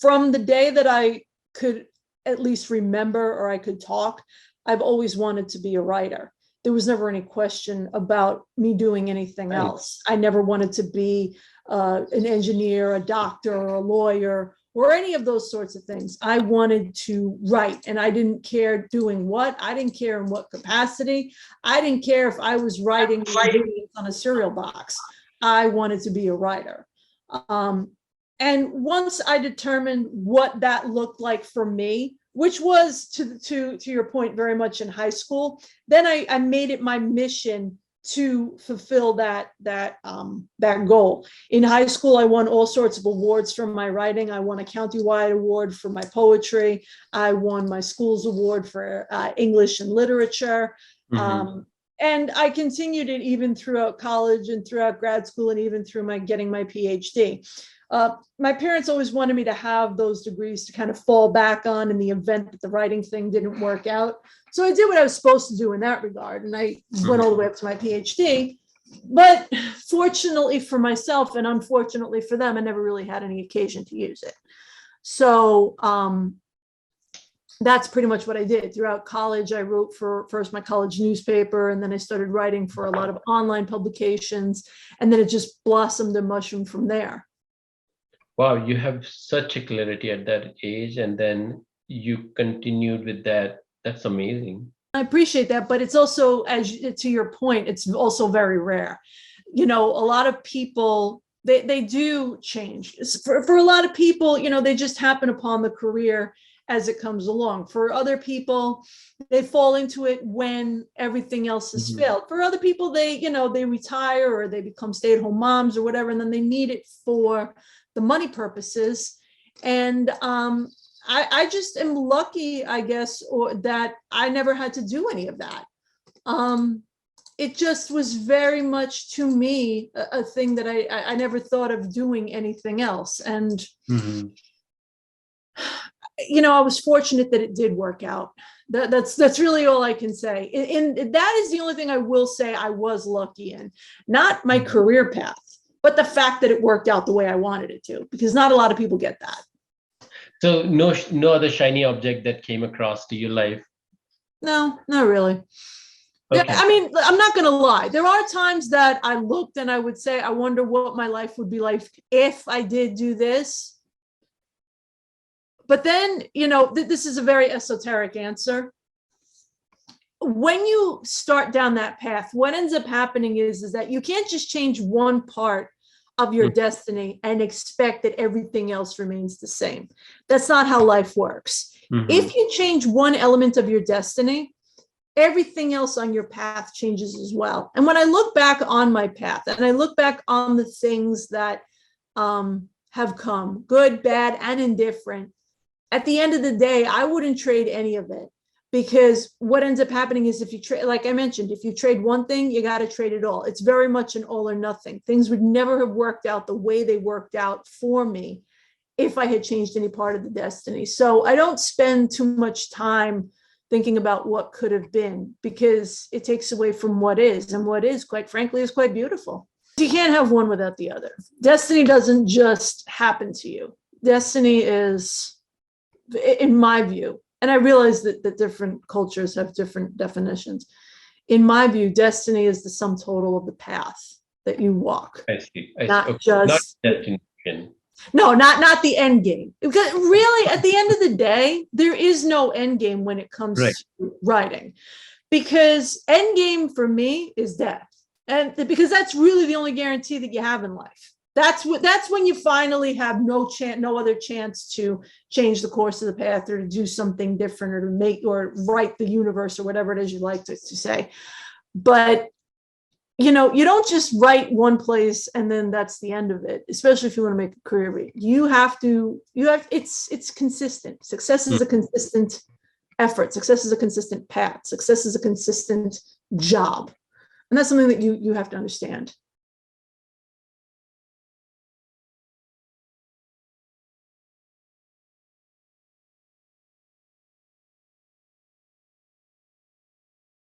From the day that I could at least remember or I could talk, I've always wanted to be a writer. There was never any question about me doing anything else. I never wanted to be an engineer, a doctor, or a lawyer, or any of those sorts of things. I wanted to write, and I didn't care doing what. I didn't care in what capacity. I didn't care if I was writing ingredients on a cereal box. I wanted to be a writer. And once I determined what that looked like for me, which was to your point very much in high school, then I made it my mission to fulfill that goal. In high school, I won all sorts of awards for my writing. I won a countywide award for my poetry. I won my school's award for English and literature. Mm-hmm. And I continued it even throughout college and throughout grad school and even through getting my PhD. My parents always wanted me to have those degrees to kind of fall back on in the event that the writing thing didn't work out. So I did what I was supposed to do in that regard. And I went all the way up to my PhD. But fortunately for myself and unfortunately for them, I never really had any occasion to use it. So that's pretty much what I did. Throughout college, I wrote for first my college newspaper, and then I started writing for a lot of online publications. And then it just blossomed and mushroomed from there. Wow, you have such a clarity at that age, and then you continued with that. That's amazing. I appreciate that, but it's also, to your point, it's also very rare. You know, a lot of people, they do change. For a lot of people, you know, they just happen upon the career as it comes along. For other people, they fall into it when everything else has failed. For other people, they retire or they become stay-at-home moms or whatever, and then they need it for the money purposes. And I just am lucky, I guess, or that I never had to do any of that. It just was very much, to me, a thing that I never thought of doing anything else. And, you know, I was fortunate that it did work out. That's really all I can say. And that is the only thing I will say I was lucky in, not my career path, but the fact that it worked out the way I wanted it to, because not a lot of people get that. So no other shiny object that came across to your life? No, not really. Okay. I mean, I'm not going to lie. There are times that I looked and I would say, I wonder what my life would be like if I did do this. But then, you know, this is a very esoteric answer. When you start down that path, what ends up happening is that you can't just change one part of your destiny and expect that everything else remains the same. That's not how life works. If you change one element of your destiny, everything else on your path changes as well. And when I look back on my path and I look back on the things that have come, good, bad, and indifferent, at the end of the day, I wouldn't trade any of it. Because what ends up happening is if you trade, like I mentioned, if you trade one thing, you got to trade it all. It's very much an all or nothing. Things would never have worked out the way they worked out for me if I had changed any part of the destiny. So I don't spend too much time thinking about what could have been, because it takes away from what is. And what is, quite frankly, is quite beautiful. You can't have one without the other. Destiny doesn't just happen to you. Destiny is, in my view, and I realize that different cultures have different definitions. In my view, destiny is the sum total of the path that you walk. I see. Not just not destination. No, not the end game. Because really, at the end of the day, there is no end game when it comes to writing. Because end game for me is death. And because that's really the only guarantee that you have in life. That's when you finally have no other chance to change the course of the path or to do something different or to make or write the universe or whatever it is you like to say. But, you know, you don't just write one place and then that's the end of it, especially if you want to make a career of it. It's consistent. Success is a consistent effort. Success is a consistent path. Success is a consistent job. And that's something that you have to understand.